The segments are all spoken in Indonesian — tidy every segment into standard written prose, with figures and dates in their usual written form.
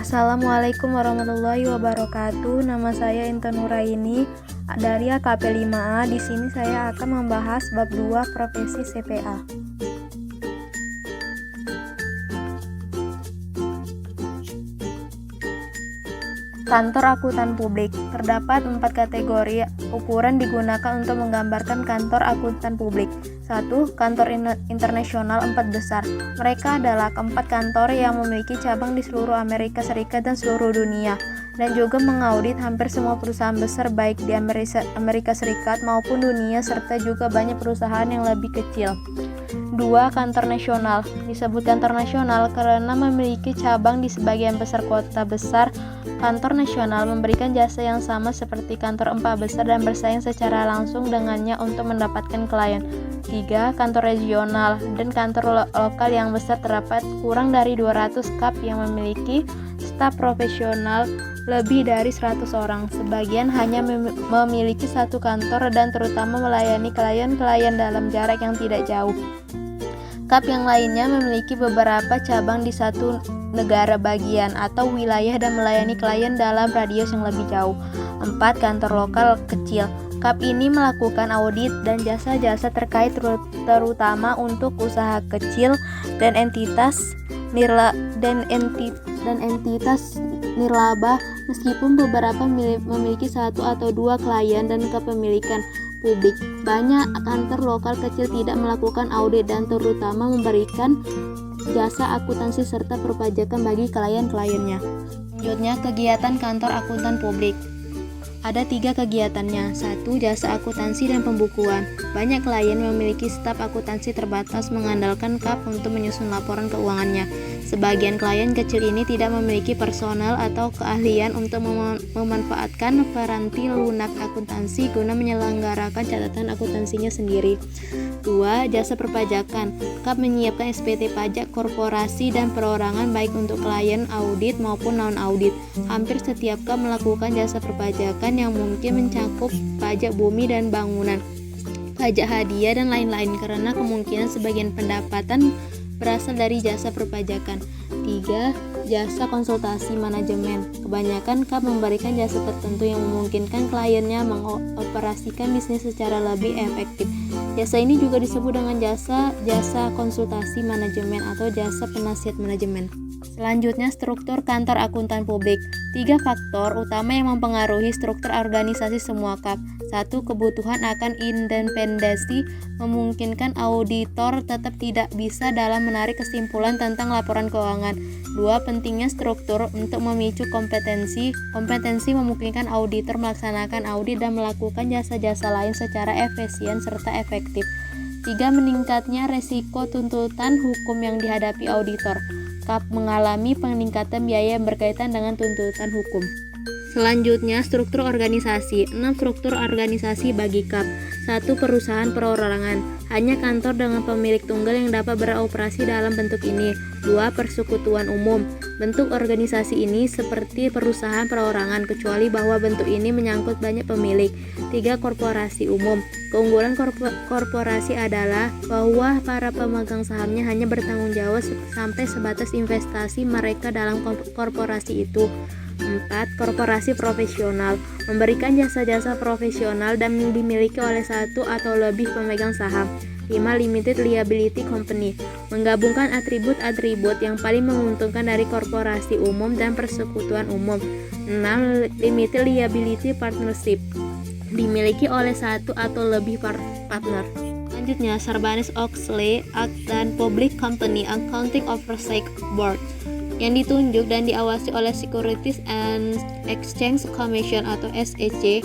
Assalamualaikum warahmatullahi wabarakatuh. Nama saya Intan Nuraini dari AKP 5A. Di sini saya akan membahas bab 2 profesi CPA. Kantor akuntan publik. Terdapat 4 kategori ukuran digunakan untuk menggambarkan kantor akuntan publik. 1. Kantor internasional 4 besar. Mereka adalah 4 kantor yang memiliki cabang di seluruh Amerika Serikat dan seluruh dunia, dan juga mengaudit hampir semua perusahaan besar baik di Amerika Serikat maupun dunia, serta juga banyak perusahaan yang lebih kecil. 2. Kantor nasional. Disebut kantor nasional karena memiliki cabang di sebagian besar kota besar. Kantor nasional memberikan jasa yang sama seperti kantor 4 besar dan bersaing secara langsung dengannya untuk mendapatkan klien. 3. Kantor regional dan kantor lokal yang besar. Terdapat kurang dari 200 KAP yang memiliki staf profesional lebih dari 100 orang. Sebagian hanya memiliki satu kantor dan terutama melayani klien-klien dalam jarak yang tidak jauh. KAP yang lainnya memiliki beberapa cabang di satu negara bagian atau wilayah dan melayani klien dalam radius yang lebih jauh. 4. Kantor lokal kecil. KAP ini melakukan audit dan jasa-jasa terkait terutama untuk usaha kecil dan entitas nirlaba, meskipun beberapa memiliki satu atau dua klien dan kepemilikan publik. Banyak kantor lokal kecil tidak melakukan audit dan terutama memberikan jasa akuntansi serta perpajakan bagi klien-kliennya. Selanjutnya, kegiatan kantor akuntan publik. Ada 3 kegiatannya. 1. Jasa akuntansi dan pembukuan. Banyak klien memiliki staf akuntansi terbatas mengandalkan KAP untuk menyusun laporan keuangannya. Sebagian klien kecil ini tidak memiliki personal atau keahlian untuk memanfaatkan peranti lunak akuntansi guna menyelenggarakan catatan akuntansinya sendiri. 2. Jasa perpajakan. KAP menyiapkan SPT pajak korporasi dan perorangan baik untuk klien audit maupun non-audit. Hampir setiap KAP melakukan jasa perpajakan yang mungkin mencakup pajak bumi dan bangunan, pajak hadiah, dan lain-lain karena kemungkinan sebagian pendapatan berasal dari jasa perpajakan. 3. Jasa konsultasi manajemen. Kebanyakan KAP memberikan jasa tertentu yang memungkinkan kliennya mengoperasikan bisnis secara lebih efektif. Jasa ini juga disebut dengan jasa konsultasi manajemen atau jasa penasihat manajemen. Selanjutnya, struktur kantor akuntan publik. 3 faktor utama yang mempengaruhi struktur organisasi semua KAP. 1. Kebutuhan akan independensi memungkinkan auditor tetap tidak bisa dalam menarik kesimpulan tentang laporan keuangan. 2. Pentingnya struktur untuk memicu kompetensi. Kompetensi memungkinkan auditor melaksanakan audit dan melakukan jasa-jasa lain secara efisien serta efektif. 3. Meningkatnya resiko tuntutan hukum yang dihadapi auditor. KAP mengalami peningkatan biaya yang berkaitan dengan tuntutan hukum. Selanjutnya, struktur organisasi. 6 struktur organisasi bagi KAP. 1. Perusahaan perorangan. Hanya kantor dengan pemilik tunggal yang dapat beroperasi dalam bentuk ini. 2. Persekutuan umum. Bentuk organisasi ini seperti perusahaan perorangan, kecuali bahwa bentuk ini menyangkut banyak pemilik. 3. Korporasi umum. Keunggulan korporasi adalah bahwa para pemegang sahamnya hanya bertanggung jawab sampai sebatas investasi mereka dalam korporasi itu. 4. Korporasi profesional. Memberikan jasa-jasa profesional dan dimiliki oleh satu atau lebih pemegang saham. 5. Limited liability company. Menggabungkan atribut-atribut yang paling menguntungkan dari korporasi umum dan persekutuan umum. 6. Limited liability partnership. Dimiliki oleh satu atau lebih partner. Selanjutnya, Sarbanes-Oxley Act dan Public Company Accounting Oversight Board, yang ditunjuk dan diawasi oleh Securities and Exchange Commission atau SEC.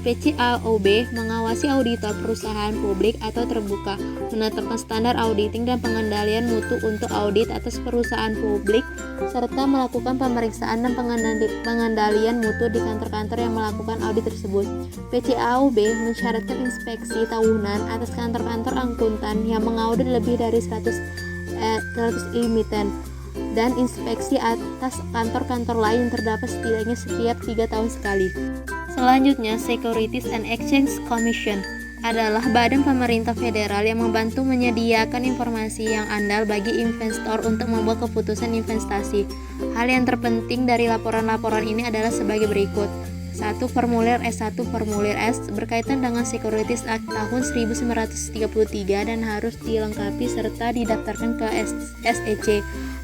PCAOB mengawasi auditor perusahaan publik atau terbuka, menetapkan standar auditing dan pengendalian mutu untuk audit atas perusahaan publik, serta melakukan pemeriksaan dan pengendalian mutu di kantor-kantor yang melakukan audit tersebut. PCAOB mensyaratkan inspeksi tahunan atas kantor-kantor akuntan yang mengaudit lebih dari 100 emiten dan inspeksi atas kantor-kantor lain yang terdapat setidaknya setiap 3 tahun sekali. Selanjutnya, Securities and Exchange Commission adalah badan pemerintah federal yang membantu menyediakan informasi yang andal bagi investor untuk membuat keputusan investasi. Hal yang terpenting dari laporan-laporan ini adalah sebagai berikut. 1. Formulir S1 Formulir S berkaitan dengan Securities Act tahun 1933 dan harus dilengkapi serta didaftarkan ke SEC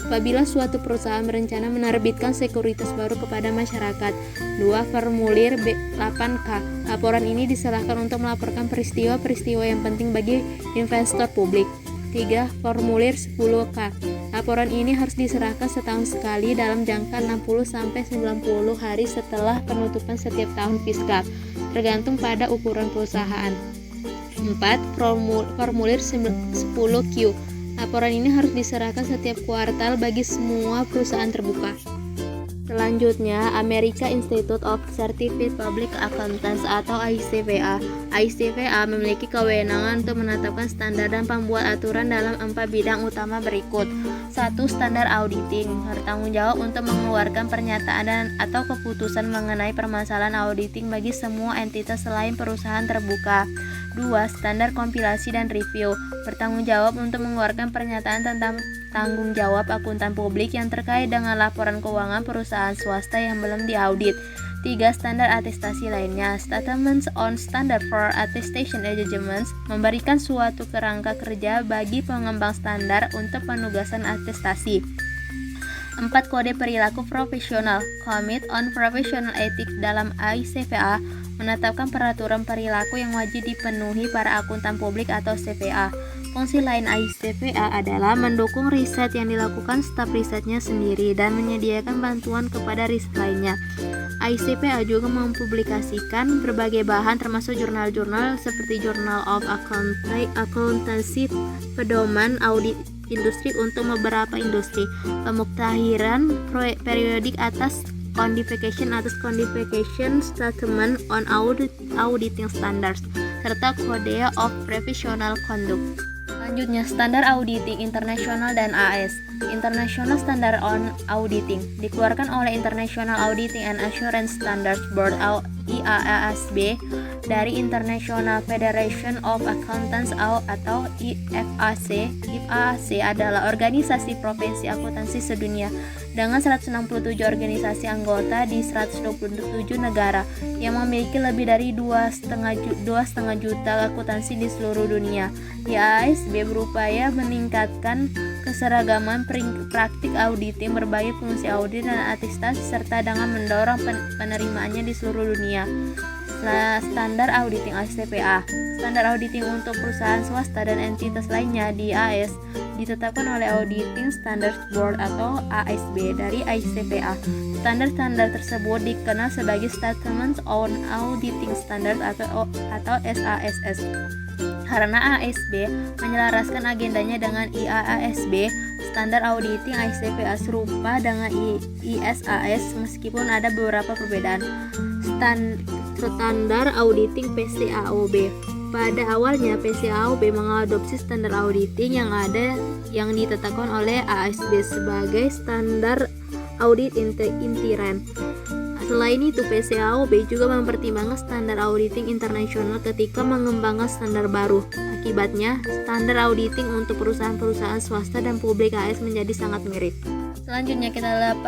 apabila suatu perusahaan berencana menerbitkan sekuritas baru kepada masyarakat. 2. Formulir B8K. Laporan ini diserahkan untuk melaporkan peristiwa-peristiwa yang penting bagi investor publik. 3. Formulir 10K. Laporan ini harus diserahkan setahun sekali dalam jangka 60-90 hari setelah penutupan setiap tahun fiskal, tergantung pada ukuran perusahaan. 4. Formulir 10Q. Laporan ini harus diserahkan setiap kuartal bagi semua perusahaan terbuka. Selanjutnya, American Institute of Certified Public Accountants atau ICPA. ICPA memiliki kewenangan untuk menetapkan standar dan pembuat aturan dalam 4 bidang utama berikut. 1. Standar auditing, bertanggung jawab untuk mengeluarkan pernyataan dan atau keputusan mengenai permasalahan auditing bagi semua entitas selain perusahaan terbuka. 2. Standar kompilasi dan review, bertanggung jawab untuk mengeluarkan pernyataan tentang tanggung jawab akuntan publik yang terkait dengan laporan keuangan perusahaan swasta yang belum diaudit. 3. Standar atestasi lainnya, Statements on Standard for Attestation Arrangements, memberikan suatu kerangka kerja bagi pengembang standar untuk penugasan atestasi. 4. Kode perilaku profesional, Commit on Professional Ethics dalam ICPA, menetapkan peraturan perilaku yang wajib dipenuhi para akuntan publik atau CPA. Fungsi lain ICPA adalah mendukung riset yang dilakukan staf risetnya sendiri dan menyediakan bantuan kepada riset lainnya. ICPA juga mempublikasikan berbagai bahan termasuk jurnal-jurnal seperti Journal of Accountancy, pedoman audit industri untuk beberapa industri, pemuktahiran periodik atas codification statement on auditing standards, serta Code of Professional Conduct. Selanjutnya, Standar Auditing Internasional dan AS. International Standard on Auditing dikeluarkan oleh International Auditing and Assurance Standards Board IAASB dari International Federation of Accountants atau IFAC. IFAC adalah organisasi profesi akuntansi sedunia dengan 167 organisasi anggota di 127 negara yang memiliki lebih dari 2,5 juta akuntansi di seluruh dunia. IAASB berupaya meningkatkan keseragaman praktik auditing, berbagai fungsi audit dan atestasi, serta dengan mendorong penerimaannya di seluruh dunia. Standar Auditing ICPA. Standar auditing untuk perusahaan swasta dan entitas lainnya di AS ditetapkan oleh Auditing Standards Board atau ASB dari ICPA. Standar-standar tersebut dikenal sebagai Statements on Auditing Standards atau SASS. Karena ASB menyelaraskan agendanya dengan IAASB, standar auditing ICPA serupa dengan ISAS meskipun ada beberapa perbedaan. Standar auditing PCAOB. Pada awalnya PCAOB mengadopsi standar auditing yang ditetapkan oleh ASB sebagai standar audit intiran. Selain itu, PCAOB juga mempertimbangkan standar auditing internasional ketika mengembangkan standar baru. Akibatnya, standar auditing untuk perusahaan-perusahaan swasta dan publik AS menjadi sangat mirip. Selanjutnya kita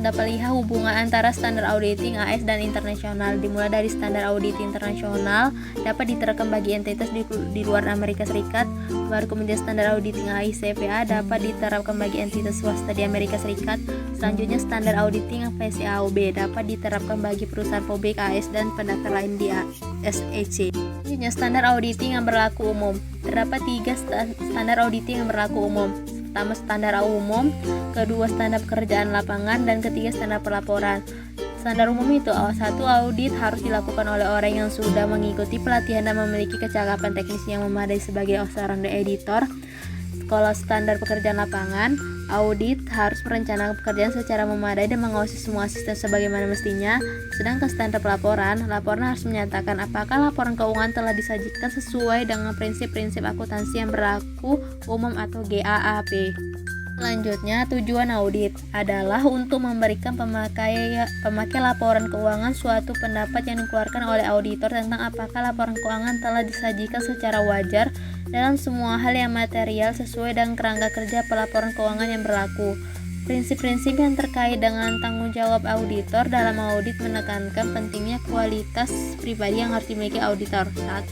dapat lihat hubungan antara standar auditing AS dan internasional. Dimulai dari standar auditing internasional dapat diterapkan bagi entitas di luar Amerika Serikat, baru kemudian standar auditing ICPA dapat diterapkan bagi entitas swasta di Amerika Serikat. Selanjutnya standar auditing PCAOB dapat diterapkan bagi perusahaan publik AS dan pendaftar lain di SEC. Selanjutnya standar auditing yang berlaku umum. Terdapat 3 standar auditing yang berlaku umum. Pertama, standar umum, kedua standar pekerjaan lapangan, dan ketiga standar pelaporan. Standar umum itu, satu, audit harus dilakukan oleh orang yang sudah mengikuti pelatihan dan memiliki kecakapan teknis yang memadai sebagai seorang editor. Kalau standar pekerjaan lapangan, audit harus merencanakan pekerjaan secara memadai dan mengawasi semua sistem sebagaimana mestinya. Sedangkan standar laporan harus menyatakan apakah laporan keuangan telah disajikan sesuai dengan prinsip-prinsip akuntansi yang berlaku umum atau GAAP. Selanjutnya, tujuan audit adalah untuk memberikan pemakai laporan keuangan suatu pendapat yang dikeluarkan oleh auditor tentang apakah laporan keuangan telah disajikan secara wajar dalam semua hal yang material sesuai dengan kerangka kerja pelaporan keuangan yang berlaku. Prinsip-prinsip yang terkait dengan tanggung jawab auditor dalam audit menekankan pentingnya kualitas pribadi yang harus dimiliki auditor. 1.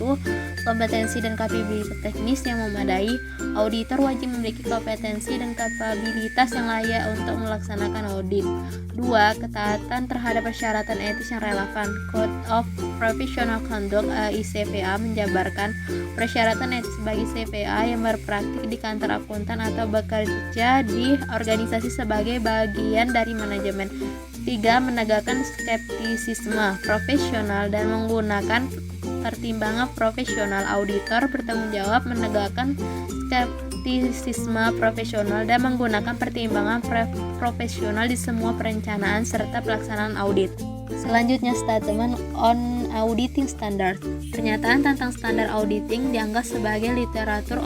Kompetensi dan kapabilitas teknis yang memadai. Auditor wajib memiliki kompetensi dan kapabilitas yang layak untuk melaksanakan audit. 2. Ketaatan terhadap persyaratan etis yang relevan. Code of Professional Conduct (ICPA) menjabarkan persyaratan etis bagi CPA yang berpraktik di kantor akuntan atau bekerja di organisasi sebagai bagian dari manajemen. 3. Menegakkan skeptisisme profesional dan menggunakan pertimbangan profesional. Auditor bertanggung jawab menegakkan skeptisisme profesional dan menggunakan pertimbangan profesional di semua perencanaan serta pelaksanaan audit. Selanjutnya, statement on auditing standard. Pernyataan tentang standar auditing dianggap sebagai literatur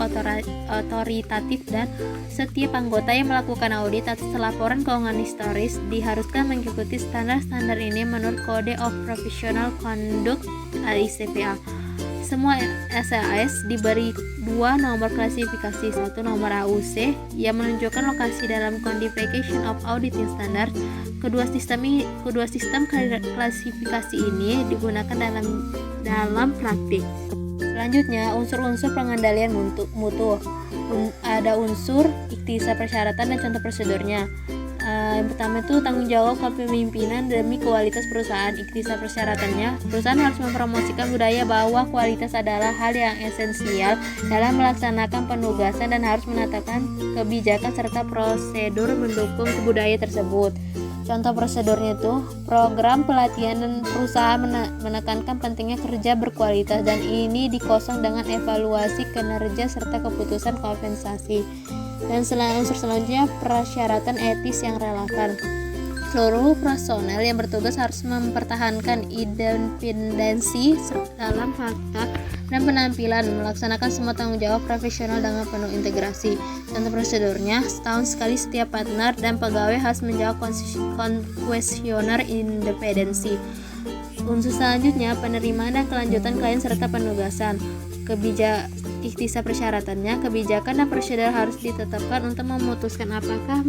otoritatif dan setiap anggota yang melakukan audit atas laporan keuangan historis diharuskan mengikuti standar-standar ini menurut Code of Professional Conduct (ICPA). Semua SAS diberi 2 nomor klasifikasi, 1 nomor AUC yang menunjukkan lokasi dalam Codification of Auditing Standard. Kedua sistem klasifikasi ini digunakan dalam praktik. Selanjutnya, unsur-unsur pengendalian mutu. Ada unsur ikhtisar persyaratan dan contoh prosedurnya. Yang pertama itu tanggung jawab kepemimpinan demi kualitas perusahaan. Ikhtisar persyaratannya, perusahaan harus mempromosikan budaya bahwa kualitas adalah hal yang esensial dalam melaksanakan penugasan dan harus menetapkan kebijakan serta prosedur mendukung budaya tersebut. Contoh prosedurnya itu program pelatihan dan perusahaan menekankan pentingnya kerja berkualitas dan ini dikosong dengan evaluasi kinerja serta keputusan kompensasi. Dan unsur selanjutnya persyaratan etis yang relevan. Seluruh personel yang bertugas harus mempertahankan independensi dalam fakta dan penampilan, melaksanakan semua tanggung jawab profesional dengan penuh integrasi. Contoh prosedurnya, setahun sekali setiap partner dan pegawai harus menjawab kuesioner independensi. Unsur selanjutnya penerimaan dan kelanjutan klien serta penugasan. Ikhtisar persyaratannya, kebijakan dan prosedur harus ditetapkan untuk memutuskan apakah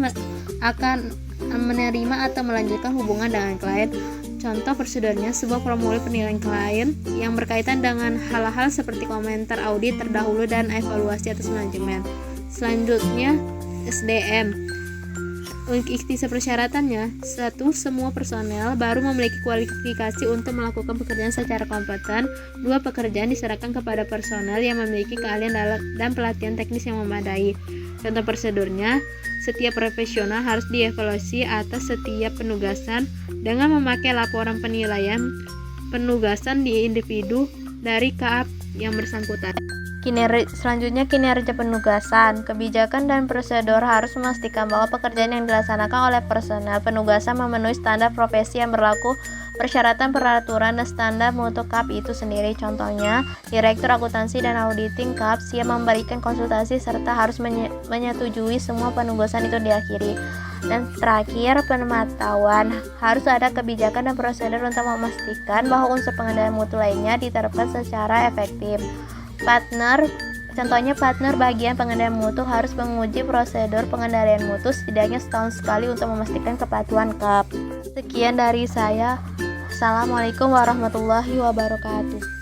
akan menerima atau melanjutkan hubungan dengan klien. Contoh prosedurnya, sebuah formulir penilaian klien yang berkaitan dengan hal-hal seperti komentar audit terdahulu dan evaluasi atas manajemen. Selanjutnya, SDM. Ikhtisar persyaratannya, 1. Semua personel baru memiliki kualifikasi untuk melakukan pekerjaan secara kompeten. 2. Pekerjaan diserahkan kepada personel yang memiliki keahlian dan pelatihan teknis yang memadai. Contoh prosedurnya, setiap profesional harus dievaluasi atas setiap penugasan dengan memakai laporan penilaian penugasan di individu dari KAP yang bersangkutan. Selanjutnya, kinerja penugasan. Kebijakan dan prosedur harus memastikan bahwa pekerjaan yang dilaksanakan oleh personel penugasan memenuhi standar profesi yang berlaku, persyaratan peraturan dan standar mutu KAP itu sendiri. Contohnya, Direktur Akuntansi dan Auditing KAP siap memberikan konsultasi serta harus menyetujui semua penugasan itu diakhiri. Dan terakhir, pemantauan. Harus ada kebijakan dan prosedur untuk memastikan bahwa unsur pengendalian mutu lainnya diterapkan secara efektif. Contohnya partner bagian pengendalian mutu harus menguji prosedur pengendalian mutu setidaknya setahun sekali untuk memastikan kepatuhan KAP. Sekian dari saya. Assalamualaikum warahmatullahi wabarakatuh.